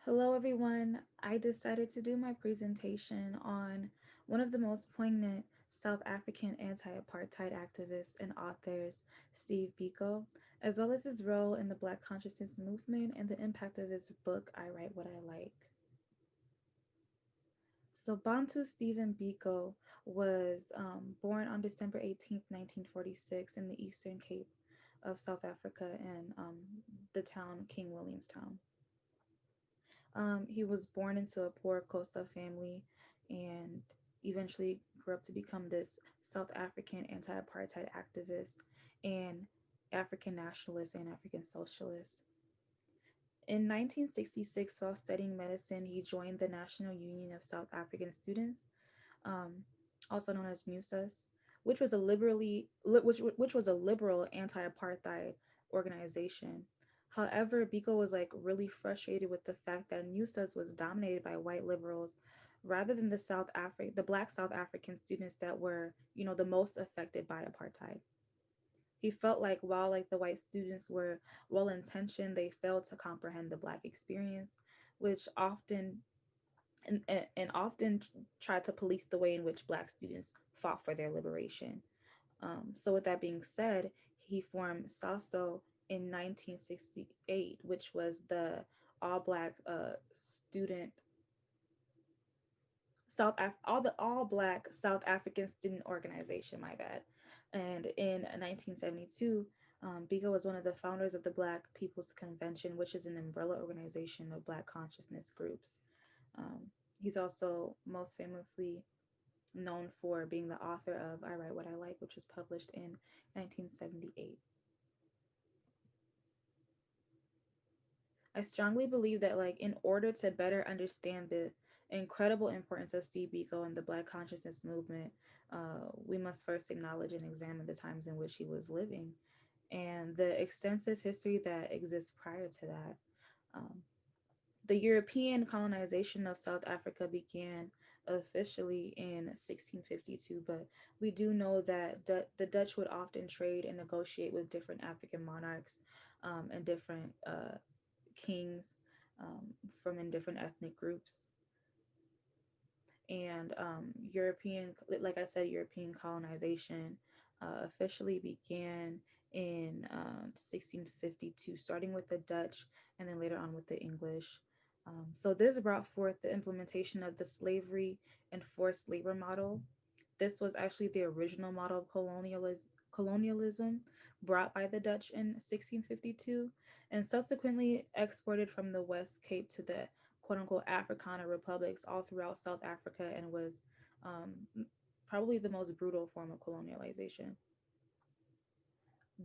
Hello, everyone. I decided to do my presentation on one of the most poignant South African anti apartheid activists and authors, Steve Biko, as well as his role in the Black consciousness movement and the impact of his book, I Write What I Like. So, Bantu Stephen Biko was born on December 18th, 1946, in the Eastern Cape of South Africa in the town King Williamstown. He was born into a poor Xhosa family and eventually grew up to become this South African anti apartheid activist and African nationalist and African socialist. In 1966, while studying medicine, he joined the National Union of South African Students, um, also known as NUSAS, which was a liberal anti-apartheid organization. However, Biko was like really frustrated with the fact that NUSAS was dominated by white liberals rather than the black South African students that were, the most affected by apartheid. He felt like while like the white students were well intentioned, they failed to comprehend the black experience, which often and often tried to police the way in which black students fought for their liberation. So with that being said, he formed SASO in 1968, which was the all black student all black South African student organization. My bad. And in 1972, Biko was one of the founders of the Black People's Convention, which is an umbrella organization of Black consciousness groups. Um, he's also most famously known for being the author of I Write What I Like, which was published in 1978. I strongly believe that, like, in order to better understand the incredible importance of Steve Biko and the Black consciousness movement, we must first acknowledge and examine the times in which he was living and the extensive history that exists prior to that. Um, the European colonization of South Africa began officially in 1652, but we do know that the Dutch would often trade and negotiate with different African monarchs and different kings from in different ethnic groups. And like I said, European colonization officially began in 1652, starting with the Dutch and then later on with the English. So this brought forth the implementation of the slavery and forced labor model. This was actually the original model of colonialism brought by the Dutch in 1652 and subsequently exported from the West Cape to the quote unquote Africana republics all throughout South Africa and was probably the most brutal form of colonialization.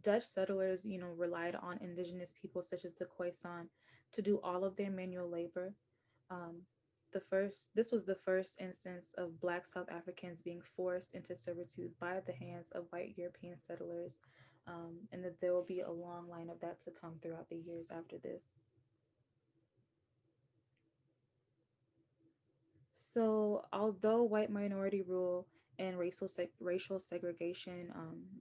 Dutch settlers, relied on indigenous people such as the Khoisan to do all of their manual labor. Um, this was the first instance of Black South Africans being forced into servitude by the hands of white European settlers, and that there will be a long line of that to come throughout the years after this. So, although white minority rule and racial segregation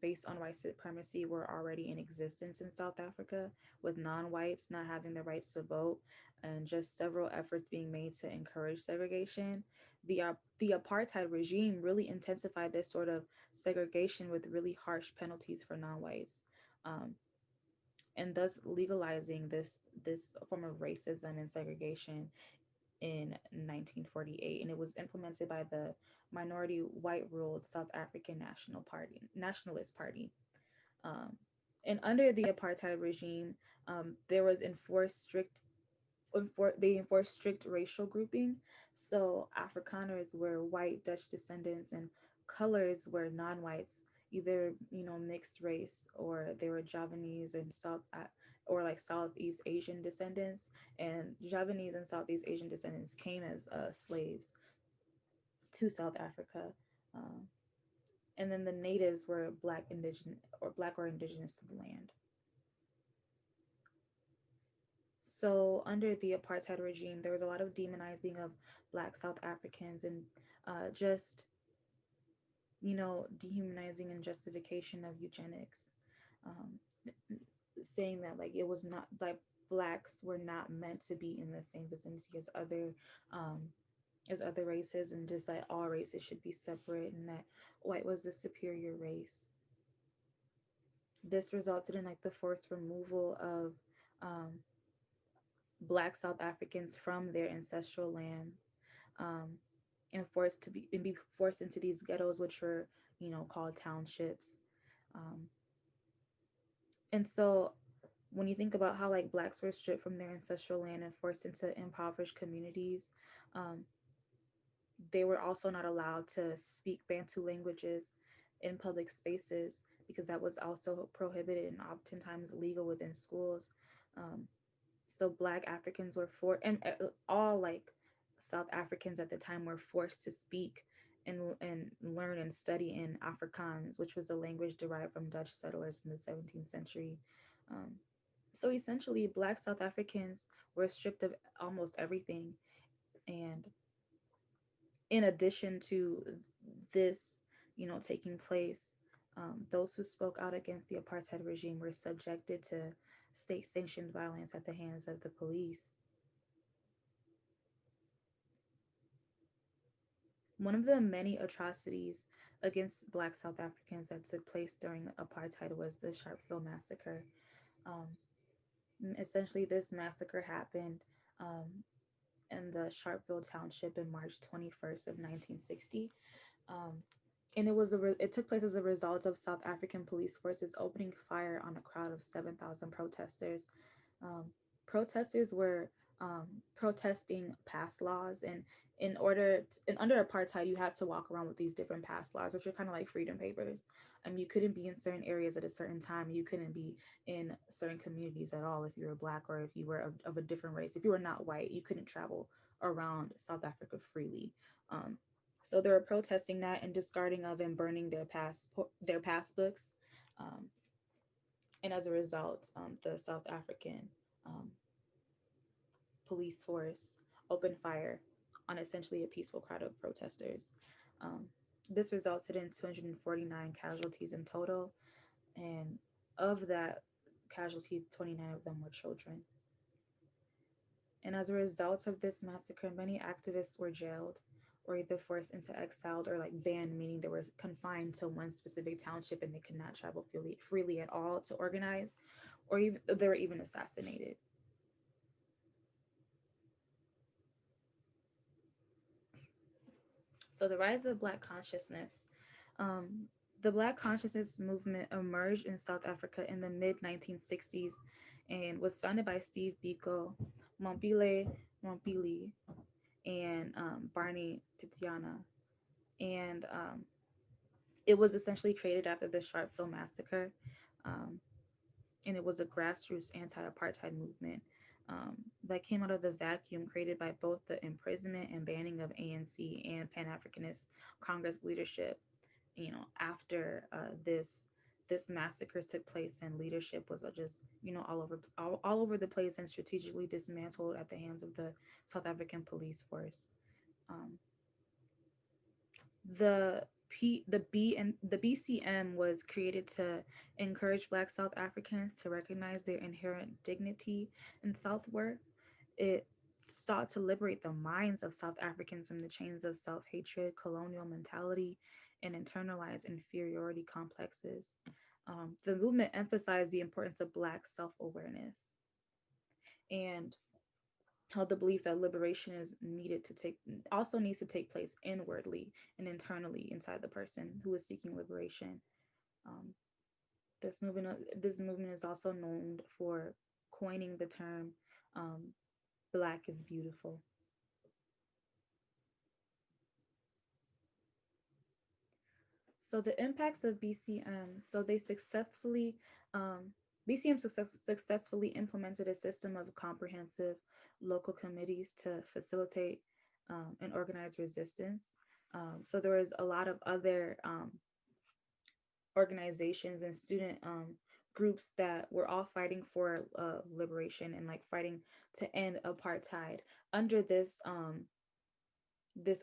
based on white supremacy were already in existence in South Africa, with non-whites not having the rights to vote, and just several efforts being made to encourage segregation, the apartheid regime really intensified this sort of segregation with really harsh penalties for non-whites. Um, and thus legalizing this form of racism and segregation in 1948, and it was implemented by the minority white ruled South African Nationalist Party. Um, and under the apartheid regime, there was they enforced strict racial grouping. So Afrikaners were white Dutch descendants, and colors were non-whites, either mixed race or they were Javanese and or like Southeast Asian descendants. And Javanese and Southeast Asian descendants came as slaves to South Africa. Um, and then the natives were black or indigenous to the land. So under the apartheid regime, there was a lot of demonizing of Black South Africans and just dehumanizing and justification of eugenics, um, saying that like it was not like blacks were not meant to be in the same vicinity um as other races, and just like all races should be separate, and that white was the superior race. This resulted in like the forced removal of um, Black South Africans from their ancestral lands, um, and be forced into these ghettos, which were called townships. Um, and so when you think about how like blacks were stripped from their ancestral land and forced into impoverished communities, um, they were also not allowed to speak Bantu languages in public spaces because that was also prohibited and oftentimes illegal within schools. Um, so Black Africans were and all like South Africans at the time were forced to speak and learn and study in Afrikaans, which was a language derived from Dutch settlers in the 17th century. Um, so essentially, Black South Africans were stripped of almost everything, and in addition to this, taking place, those who spoke out against the apartheid regime were subjected to state sanctioned violence at the hands of the police. One of the many atrocities against Black South Africans that took place during apartheid was the Sharpeville massacre. Um, Essentially, this massacre happened in the Sharpeville Township in March 21st of 1960. Um, and it took place as a result of South African police forces opening fire on a crowd of 7,000 protesters. Um, Protesters were protesting past laws, and and under apartheid, you had to walk around with these different past laws, which are kind of like freedom papers. You couldn't be in certain areas at a certain time. You couldn't be in certain communities at all if you were black or if you were of a different race. If you were not white, you couldn't travel around South Africa freely. Um, so they were protesting that and discarding of and burning their pass books, um, and as a result, the South African um, police force opened fire on essentially a peaceful crowd of protesters. Um, this resulted in 249 casualties in total, and of that casualty, 29 of them were children. And as a result of this massacre, many activists were jailed or either forced into exile or like banned, meaning they were confined to one specific township and they could not travel freely at all to organize, or even they were even assassinated. So the rise of Black consciousness. Um, the Black consciousness movement emerged in South Africa in the mid 1960s and was founded by Steve Biko, Mompile Mompili, and Barney Pitiana. And it was essentially created after the Sharpeville massacre. Um, and it was a grassroots anti-apartheid movement that came out of the vacuum created by both the imprisonment and banning of ANC and Pan-Africanist Congress leadership. After this massacre took place, and leadership was just all over the place and strategically dismantled at the hands of the South African police force. Um, the BCM was created to encourage Black South Africans to recognize their inherent dignity and self-worth. It sought to liberate the minds of South Africans from the chains of self-hatred, colonial mentality, and internalized inferiority complexes. The movement emphasized the importance of Black self-awareness and held the belief that liberation is needed to take also needs to take place inwardly and internally inside the person who is seeking liberation. Um, this movement is also known for coining the term "Black is beautiful." So the impacts of BCM. So they successfully BCM successfully implemented a system of comprehensive local committees to facilitate and organize resistance. So there was a lot of other organizations and student groups that were all fighting for liberation and like fighting to end apartheid under this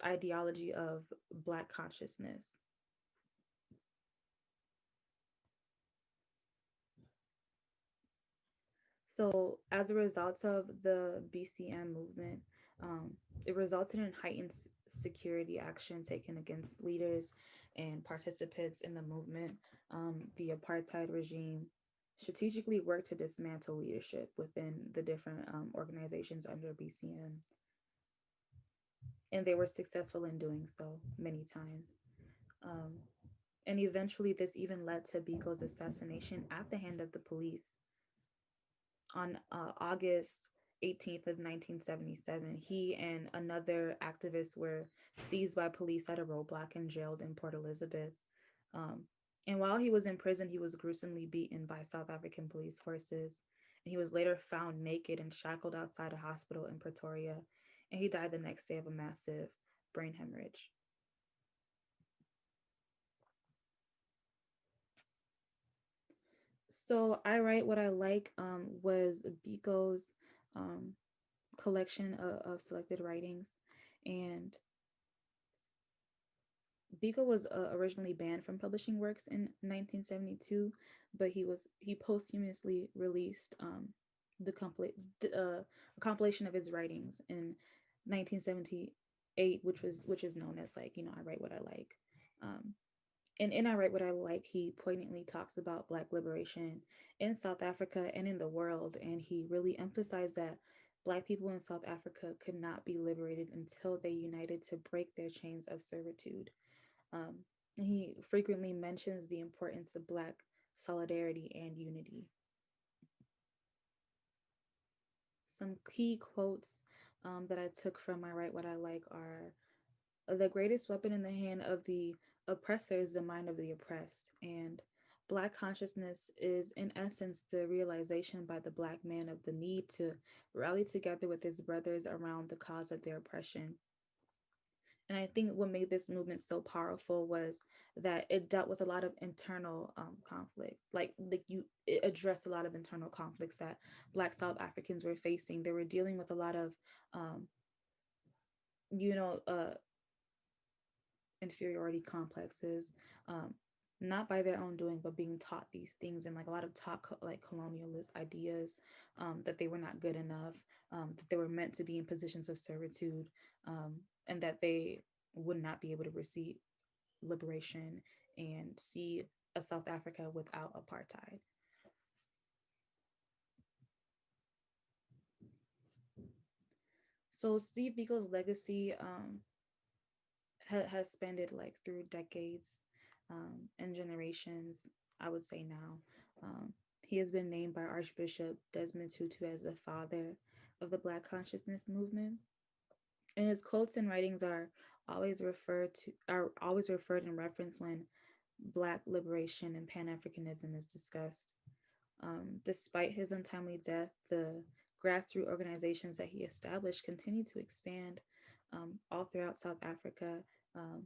ideology of Black consciousness. So, as a result of the BCM movement, um, it resulted in heightened security action taken against leaders and participants in the movement. The apartheid regime strategically worked to dismantle leadership within the different organizations under BCM, and they were successful in doing so many times. Um, and eventually, this even led to Biko's assassination at the hand of the police on August 18th of 1977. He and another activist were seized by police at a roadblock and jailed in Port Elizabeth. Um, and while he was in prison, he was gruesomely beaten by South African police forces. And he was later found naked and shackled outside a hospital in Pretoria. And he died the next day of a massive brain hemorrhage. So I Write What I Like was Biko's um, collection of selected writings. And Biko was originally banned from publishing works in 1972, but he posthumously released the complete a compilation of his writings in 1978, which is known as, like, I write what I like. Um, and in I Write What I Like, he poignantly talks about Black liberation in South Africa and in the world, and he really emphasized that Black people in South Africa could not be liberated until they united to break their chains of servitude. Um, he frequently mentions the importance of Black solidarity and unity. Some key quotes that I took from I Write What I Like are: the greatest weapon in the hand of the oppressor is the mind of the oppressed. And Black consciousness is, in essence, the realization by the Black man of the need to rally together with his brothers around the cause of their oppression. And I think what made this movement so powerful was that it dealt with a lot of internal conflict. It addressed a lot of internal conflicts that Black South Africans were facing. They were dealing with a lot of, um, you know, uh, inferiority complexes, um, not by their own doing, but being taught these things, and like a lot of taught like colonialist ideas, that they were not good enough, that they were meant to be in positions of servitude, and that they would not be able to receive liberation and see a South Africa without apartheid. So Steve Biko's legacy has spanned it like through decades and generations, I would say now. Um, he has been named by Archbishop Desmond Tutu as the father of the Black consciousness movement. And his quotes and writings are always referred in reference when Black liberation and Pan Africanism is discussed. Despite his untimely death, the grassroots organizations that he established continue to expand all throughout South Africa, um,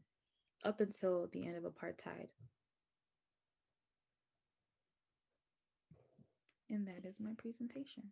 up until the end of apartheid. And that is my presentation.